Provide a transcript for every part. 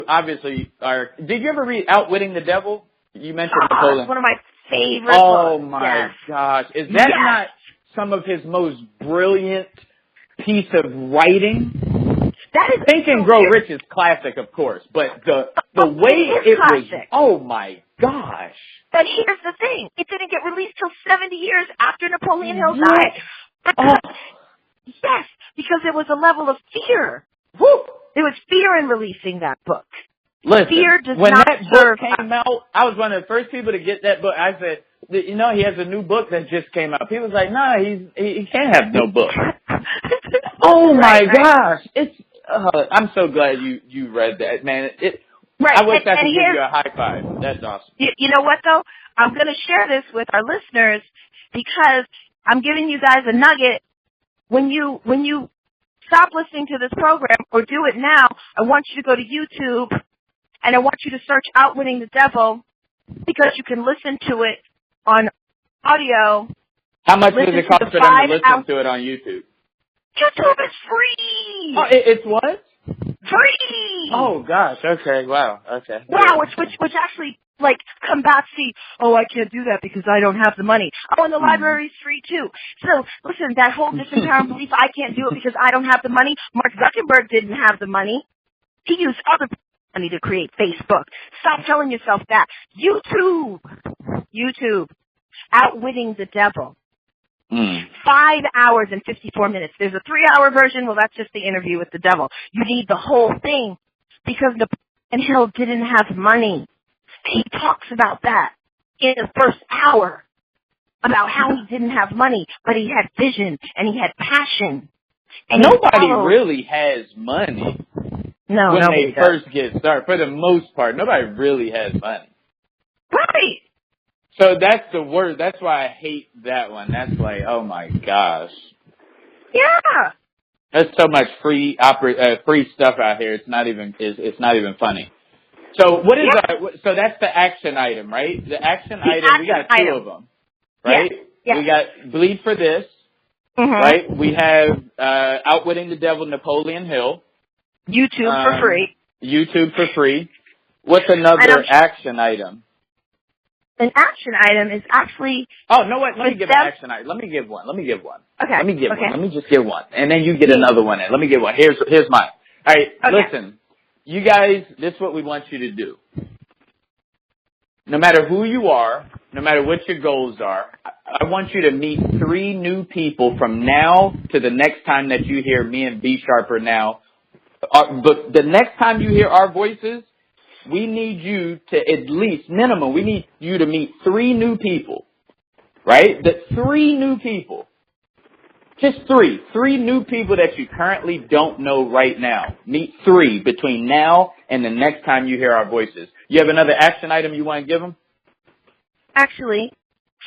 obviously are. Did you ever read Outwitting the Devil? You mentioned Napoleon. It's one of my favorite Oh books. my Yes. gosh. Is that not some of his most brilliant piece of writing? That is Think and Grow Rich is classic, of course, but the way it was, oh my gosh. But here's the thing. It didn't get released till 70 years after Napoleon Hill died. Yes, because there was a level of fear. Woo. There was fear in releasing that book. Listen, fear does when not that serve book came out, I was one of the first people to get that book. I said, you know, he has a new book that just came out. People was like, no, he can't have no book. Oh my gosh. It's, I'm so glad you read that, man. I wish I could give you a high five. That's awesome. You know what, though? I'm going to share this with our listeners because I'm giving you guys a nugget. When you stop listening to this program or do it now, I want you to go to YouTube and I want you to search Outwitting the Devil because you can listen to it on audio. How much does it cost for them to listen to it on YouTube? YouTube is free. Oh, it's what? Free. Oh gosh. Okay. Wow. Okay. Wow. Which actually like combats I can't do that because I don't have the money. Oh, and the library's free too. So listen, that whole disempowering belief, I can't do it because I don't have the money. Mark Zuckerberg didn't have the money. He used other people's money to create Facebook. Stop telling yourself that. YouTube. Outwitting the Devil. 5 hours and 54 minutes. There's a 3-hour version. Well, that's just the interview with the devil. You need the whole thing because Napoleon Hill didn't have money. He talks about that in the first hour, about how he didn't have money, but he had vision and he had passion. And nobody really has money. No, when they first get started. For the most part, nobody really has money. Right. So that's the worst. That's why I hate that one. That's like, oh my gosh. Yeah. There's so much free stuff out here. It's not even funny. So what is so that's the action item, right? The action item, we got two of them, right? Yeah. We got Bleed for This, right? We have Outwitting the Devil, Napoleon Hill. YouTube for free. YouTube for free. What's another action item? An action item is actually... Oh, no, what? Let me give an action item. Let me give one. Okay. Let me give one. Let me just give one. And then you get another one in. Let me give one. Here's mine. All right, listen. You guys, this is what we want you to do. No matter who you are, no matter what your goals are, I want you to meet 3 new people from now to the next time that you hear me and B Sharper now. But the next time you hear our voices, we need you to at least, minimum, we need you to meet 3 new people, right? The 3 new people. Just 3. 3 new people that you currently don't know right now. Meet 3 between now and the next time you hear our voices. You have another action item you want to give them? Actually,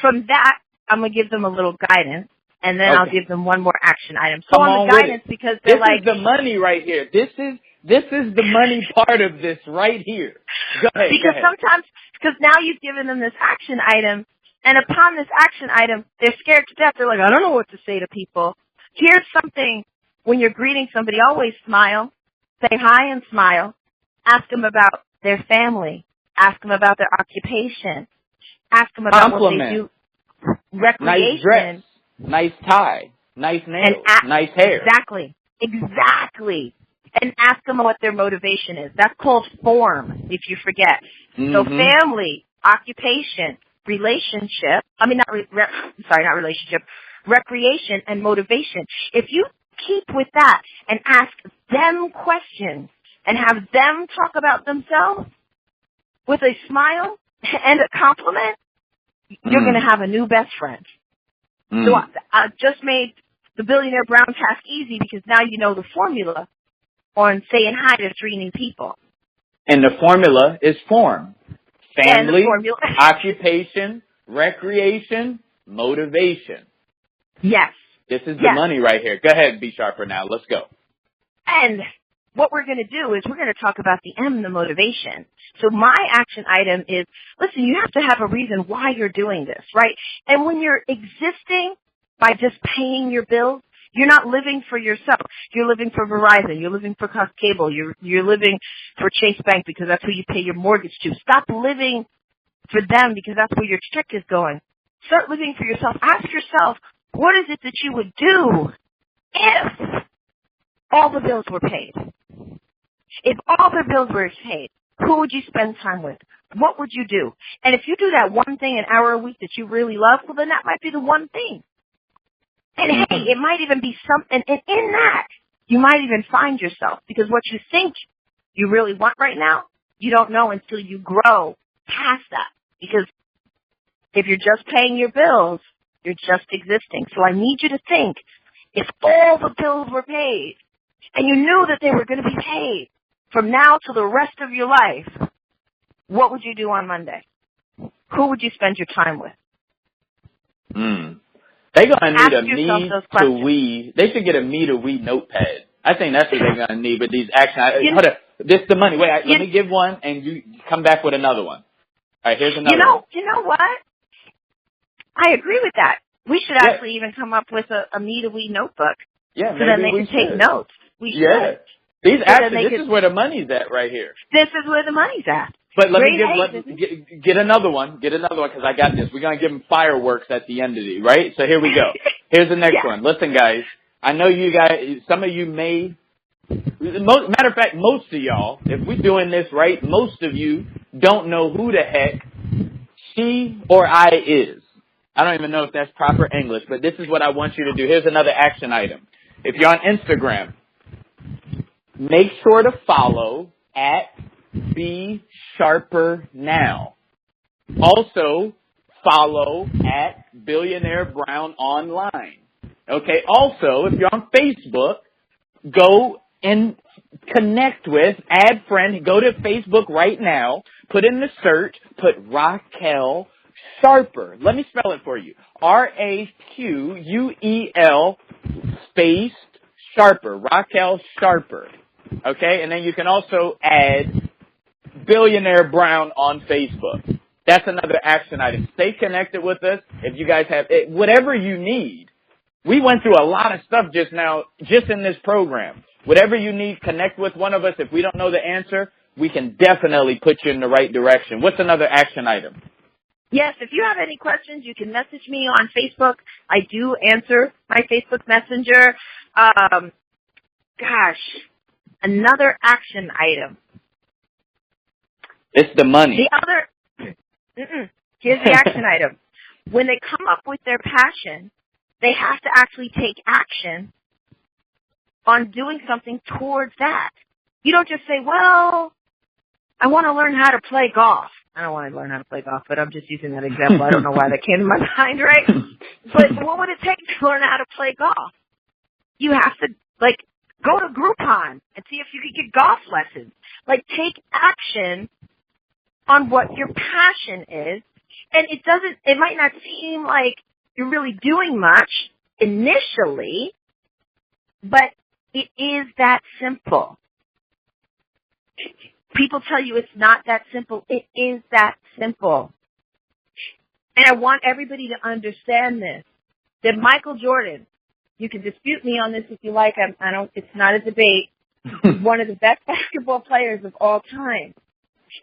from that, I'm going to give them a little guidance, and then I'll give them one more action item. So on the guidance, because they're this is the money right here. This is the money part of this right here. Go ahead. Because now you've given them this action item, and upon this action item, they're scared to death. They're like, I don't know what to say to people. Here's something, when you're greeting somebody, always smile. Say hi and smile. Ask them about their family. Ask them about their occupation. Ask them about what they do. Recreation. Nice dress. Nice tie. Nice nails. Nice hair. Exactly. And ask them what their motivation is. That's called form, if you forget. So family, occupation, relationship, recreation and motivation. If you keep with that and ask them questions and have them talk about themselves with a smile and a compliment, you're going to have a new best friend. So I just made the Billionaire Brown task easy because now you know the formula on saying hi to 3 new people. And the formula is form. Family, occupation, recreation, motivation. Yes. This is the money right here. Go ahead, B Sharper now. Let's go. And what we're going to do is we're going to talk about the M, the motivation. So my action item is, listen, you have to have a reason why you're doing this, right? And when you're existing by just paying your bills, You're not living for yourself. You're living for Verizon. You're living for Cox Cable. You're living for Chase Bank because that's who you pay your mortgage to. Stop living for them because that's where your check is going. Start living for yourself. Ask yourself, what is it that you would do if all the bills were paid? If all the bills were paid, who would you spend time with? What would you do? And if you do that one thing an hour a week that you really love, well, then that might be the one thing. And hey, it might even be something, and in that, you might even find yourself. Because what you think you really want right now, you don't know until you grow past that. Because if you're just paying your bills, you're just existing. So I need you to think, if all the bills were paid, and you knew that they were going to be paid from now to the rest of your life, what would you do on Monday? Who would you spend your time with? They're going to need a me to we. They should get a me to we notepad. I think that's what they're going to need with these action items. Hold up. This is the money. Wait, let me give one, and you come back with another one. All right, here's another one. You know what? I agree with that. We should actually even come up with a me to we notebook. Yeah, so then they can take notes. We should. This is where the money's at right here. This is where the money's at. But let me get another one. Get another one because I got this. We're going to give them fireworks at the end of it, right? So here we go. Here's the next one. Listen, guys. I know you guys, some of you may, matter of fact, most of y'all, if we're doing this right, most of you don't know who the heck she or I is. I don't even know if that's proper English, but this is what I want you to do. Here's another action item. If you're on Instagram, make sure to follow at Be Sharper Now. Also, follow at Billionaire Brown Online. Okay. Also, if you're on Facebook, go and connect with, add friend, go to Facebook right now, put in the search, put Raquel Sharper. Let me spell it for you. Raquel space Sharper. Raquel Sharper. Okay. And then you can also add Billionaire Brown on Facebook. That's another action item. Stay connected with us. If you guys have whatever you need. We went through a lot of stuff just now, just in this program. Whatever you need, connect with one of us. If we don't know the answer, we can definitely put you in the right direction. What's another action item? Yes, if you have any questions, you can message me on Facebook. I do answer my Facebook Messenger. Another action item. It's the money. Here's the action item. When they come up with their passion, they have to actually take action on doing something towards that. You don't just say, well, I want to learn how to play golf. I don't want to learn how to play golf, but I'm just using that example. I don't know why that came to my mind, right? But what would it take to learn how to play golf? You have to, go to Groupon and see if you can get golf lessons. Take action on what your passion is. And it might not seem like you're really doing much initially, but it is that simple. People tell you it's not that simple. It is that simple. And I want everybody to understand this, that Michael Jordan, you can dispute me on this if you like. It's not a debate. He's one of the best basketball players of all time.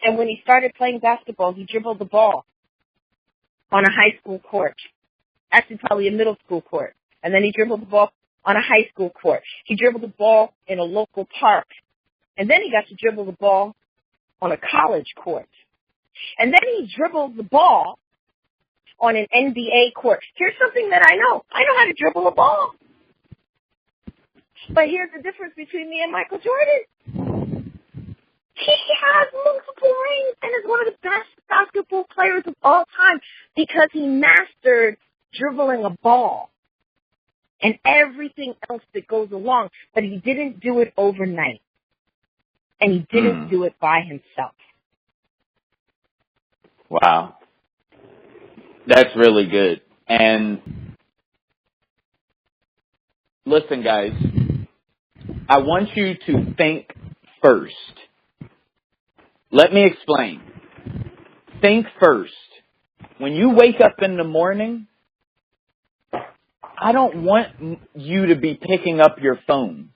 And when he started playing basketball, he dribbled the ball on a high school court. Actually, probably a middle school court. And then he dribbled the ball on a high school court. He dribbled the ball in a local park. And then he got to dribble the ball on a college court. And then he dribbled the ball on an NBA court. Here's something that I know. I know how to dribble a ball. But here's the difference between me and Michael Jordan. He has multiple rings and is one of the best basketball players of all time because he mastered dribbling a ball and everything else that goes along. But he didn't do it overnight. And he didn't do it by himself. Wow. That's really good. And listen, guys, I want you to think first. Let me explain. Think first. When you wake up in the morning, I don't want you to be picking up your phone.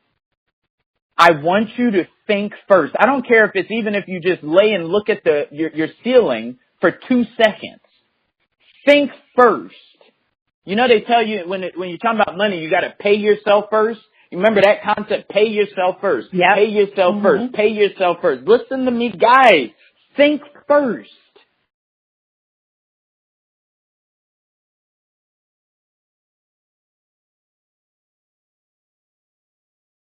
I want you to think first. I don't care if you just lay and look at your ceiling for 2 seconds. Think first. You know, they tell you when you're talking about money, you got to pay yourself first. You remember that concept? Pay yourself first. Yep. Pay yourself first. Pay yourself first. Listen to me, guys. Think first.